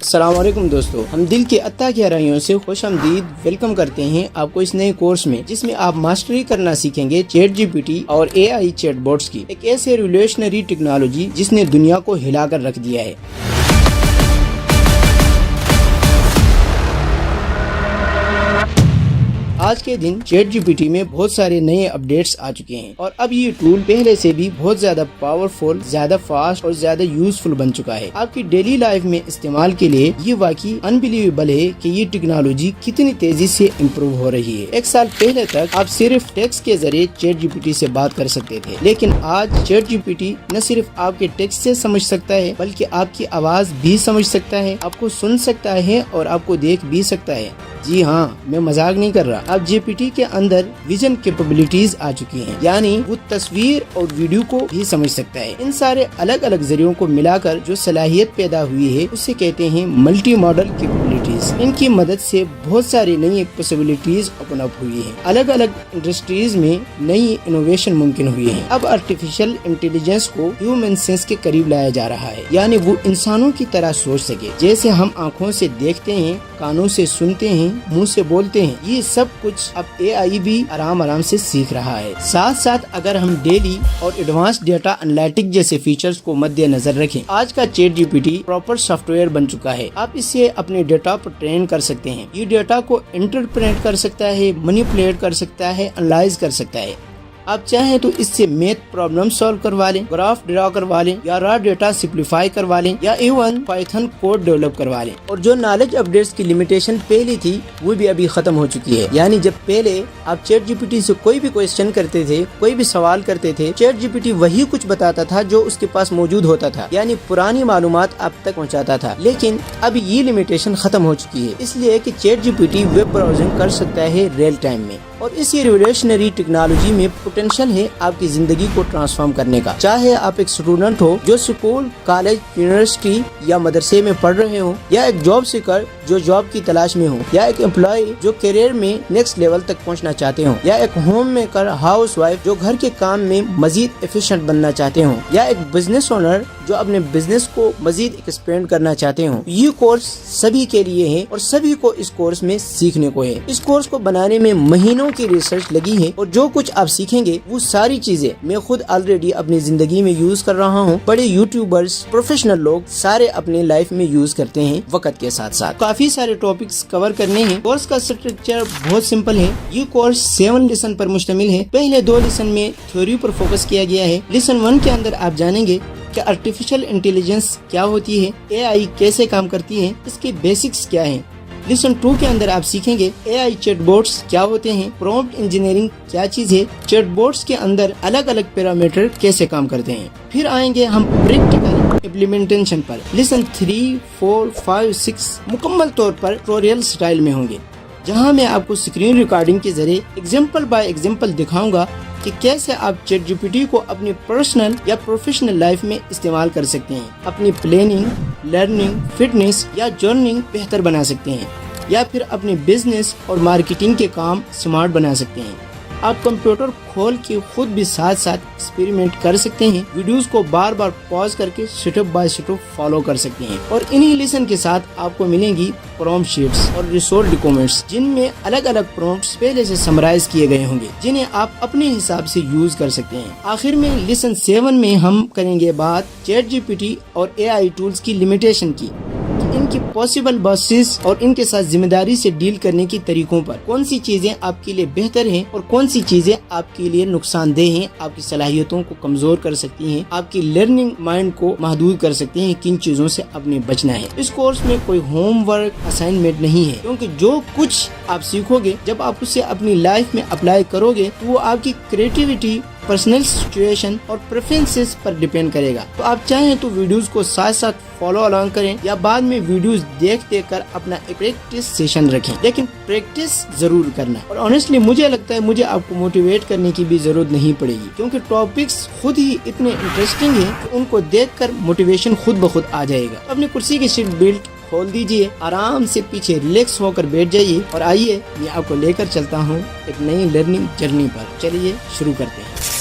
السلام علیکم دوستو، ہم دل کے اتہ گہرائیوں سے خوش آمدید ویلکم کرتے ہیں آپ کو اس نئے کورس میں، جس میں آپ ماسٹری کرنا سیکھیں گے چیٹ جی پی ٹی اور اے آئی چیٹ بوٹس کی، ایک ایسے ریولیوشنری ٹیکنالوجی جس نے دنیا کو ہلا کر رکھ دیا ہے۔ آج کے دن چیٹ جی پی ٹی میں بہت سارے نئے اپڈیٹس آ چکے ہیں اور اب یہ ٹول پہلے سے بھی بہت زیادہ پاورفل، زیادہ فاسٹ اور زیادہ یوزفل بن چکا ہے۔ آپ کی ڈیلی لائف میں استعمال کے لیے یہ واقعی انبلیویبل ہے کہ یہ ٹیکنالوجی کتنی تیزی سے امپروو ہو رہی ہے۔ ایک سال پہلے تک آپ صرف ٹیکسٹ کے ذریعے چیٹ جی پی ٹی سے بات کر سکتے تھے، لیکن آج چیٹ جی پی ٹی نہ صرف آپ کے ٹیکسٹ سے سمجھ سکتا ہے بلکہ آپ کی آواز بھی سمجھ سکتا ہے، آپ کو سن سکتا ہے اور آپ کو دیکھ بھی سکتا ہے۔ جی ہاں، میں مذاق نہیں کر رہا۔ اب جی پی ٹی کے اندر ویژن کیپیبلٹیز آ چکی ہیں، یعنی وہ تصویر اور ویڈیو کو بھی سمجھ سکتا ہے۔ ان سارے الگ الگ ذریعوں کو ملا کر جو صلاحیت پیدا ہوئی ہے اسے کہتے ہیں ملٹی ماڈل کیپیبلٹیز۔ ان کی مدد سے بہت ساری نئی پاسبلٹیز اوپن اپ ہوئی ہیں، الگ الگ انڈسٹریز میں نئی انوویشن ممکن ہوئی ہیں۔ اب آرٹیفیشل انٹیلیجنس کو ہیومن سینس کے قریب لایا جا رہا ہے، یعنی وہ انسانوں کی طرح سوچ سکے، جیسے ہم آنکھوں سے دیکھتے ہیں، کانوں سے سنتے ہیں، منہ سے بولتے ہیں۔ یہ سب کچھ اب اے آئی بھی آرام سے سیکھ رہا ہے۔ ساتھ ساتھ اگر ہم ڈیلی اور ایڈوانس ڈیٹا انالیٹک جیسے فیچرز کو مد نظر رکھیں، آج کا چیٹ جی پی ٹی پراپر سافٹ ویئر بن چکا ہے۔ آپ اسے اپنے ڈیٹا پر ٹرین کر سکتے ہیں، یہ ڈیٹا کو انٹرپریٹ کر سکتا ہے، مینیپولیٹ کر سکتا ہے، انالائز کر سکتا ہے۔ آپ چاہیں تو اس سے میتھ پرابلم سالو کروا لیں، گراف ڈرا کروا لیں، یا را ڈیٹا سمپلیفائی کروا لیں، یا ایون پائتھن کوڈ ڈیولپ کروا لیں۔ اور جو نالج اپڈیٹس کی لمیٹیشن پہلی تھی وہ بھی ابھی ختم ہو چکی ہے، یعنی جب پہلے آپ چیٹ جی پی ٹی سے کوئی بھی کوئسچن کرتے تھے، کوئی بھی سوال کرتے تھے، چیٹ جی پی ٹی وہی کچھ بتاتا تھا جو اس کے پاس موجود ہوتا تھا، یعنی پرانی معلومات آپ تک پہنچاتا تھا۔ لیکن اب یہ لمیٹیشن ختم ہو چکی ہے، اس لیے کہ chat G P T web browsing کر سکتا ہے ریئل ٹائم میں، اور اسی ریولیوشنری ٹیکنالوجی میں پوٹینشیل ہے آپ کی زندگی کو ٹرانسفارم کرنے کا۔ چاہے آپ ایک اسٹوڈنٹ ہو جو اسکول، کالج، یونیورسٹی یا مدرسے میں پڑھ رہے ہوں، یا ایک جاب سیکر جو جاب کی تلاش میں ہوں، یا ایک امپلائی جو کیریئر میں نیکسٹ لیول تک پہنچنا چاہتے ہوں، یا ایک ہوم میکر، ہاؤس وائف جو گھر کے کام میں مزید ایفیشینٹ بننا چاہتے ہوں، یا ایک بزنس اونر جو اپنے بزنس کو مزید ایکسپینڈ کرنا چاہتے ہوں۔ یہ کورس سبھی کے لیے ہے اور سبھی کو اس کورس میں سیکھنے کو ہے۔ اس کورس کو بنانے میں مہینوں کی ریسرچ لگی ہے، اور جو کچھ آپ سیکھیں گے وہ ساری چیزیں میں خود آلریڈی اپنی زندگی میں یوز کر رہا ہوں۔ بڑے یوٹیوبرز، پروفیشنل لوگ سارے اپنے لائف میں یوز کرتے ہیں وقت کے ساتھ ساتھ۔ کافی سارے ٹاپکس کور کرنے ہیں۔ کورس کا اسٹرکچر بہت سمپل ہے۔ یہ کورس 7 لیسن پر مشتمل ہے۔ پہلے 2 لیسن میں تھیوری پر فوکس کیا گیا ہے۔ لیسن 1 کے اندر آپ جانیں گے کہ آرٹیفیشل انٹیلیجنس کیا ہوتی ہے، اے آئی کیسے کام کرتی ہے، اس کے بیسکس کیا ہیں۔ لیسن 2 کے اندر آپ سیکھیں گے اے آئی چیٹ بوٹس کیا ہوتے ہیں، پرومپٹ انجینئرنگ کیا چیز ہے، چیٹ بوٹس کے اندر الگ الگ پیرامیٹر کیسے کام کرتے ہیں۔ پھر آئیں گے ہم پریکٹیکل امپلیمنٹیشن پر۔ لیسن 3، 4، 5، 6 مکمل طور پر ٹیوٹوریل سٹائل میں ہوں گے، جہاں میں آپ کو اسکرین ریکارڈنگ کے ذریعے ایگزامپل بائی ایگزامپل دکھاؤں گا کہ کیسے آپ چیٹ جی پی ٹی کو اپنی پرسنل یا پروفیشنل لائف میں استعمال کر سکتے ہیں، اپنی پلاننگ، لرننگ، فٹنس یا جرننگ بہتر بنا سکتے ہیں، یا پھر اپنے بزنس اور مارکیٹنگ کے کام سمارٹ بنا سکتے ہیں۔ آپ کمپیوٹر کھول کے خود بھی ساتھ ساتھ ایکسپیریمنٹ کر سکتے ہیں، ویڈیوز کو بار بار پاز کر کے سٹیپ بائی سٹیپ فالو کر سکتے ہیں۔ اور انہی لیسن کے ساتھ آپ کو ملیں گی پرومپٹ شیٹس اور ریسورس ڈاکومنٹس، جن میں الگ الگ پرومپٹس پہلے سے سمرائز کیے گئے ہوں گے، جنہیں آپ اپنے حساب سے یوز کر سکتے ہیں۔ آخر میں لیسن 7 میں ہم کریں گے بات چیٹ جی پی ٹی اور اے آئی ٹولز کی لمیٹیشن کی، ان کی پاسبل باسز اور ان کے ساتھ ذمہ داری سے ڈیل کرنے کی طریقوں پر۔ کون سی چیزیں آپ کے لیے بہتر ہیں اور کون سی چیزیں آپ کے لیے نقصان دہ ہیں، آپ کی صلاحیتوں کو کمزور کر سکتی ہیں، آپ کی لرننگ مائنڈ کو محدود کر سکتی ہیں، کن چیزوں سے اپنے بچنا ہے۔ اس کورس میں کوئی ہوم ورک اسائنمنٹ نہیں ہے، کیونکہ جو کچھ آپ سیکھو گے جب آپ اسے اپنی لائف میں اپلائی کرو گے تو وہ آپ کی کریٹیوٹی، پرسنل سچویشن اور پریفرنسز پر ڈیپینڈ کرے گا۔ تو آپ چاہیں تو ویڈیوز کو ساتھ ساتھ فالو الانگ کریں، یا بعد میں ویڈیوز دیکھ کر اپنا پریکٹس سیشن رکھیں، لیکن پریکٹس ضرور کرنا۔ اور آنیسٹلی مجھے لگتا ہے مجھے آپ کو موٹیویٹ کرنے کی بھی ضرورت نہیں پڑے گی، کیونکہ ٹاپکس خود ہی اتنے انٹرسٹنگ ہیں کہ ان کو دیکھ کر موٹیویشن خود بخود آ جائے گا۔ اپنی کرسی کی سیٹ بیلٹ کھول دیجئے، آرام سے پیچھے ریلیکس ہو کر بیٹھ جائیے، اور آئیے میں آپ کو لے کر چلتا ہوں ایک نئی لرننگ جرنی پر۔ چلیے شروع کرتے ہیں۔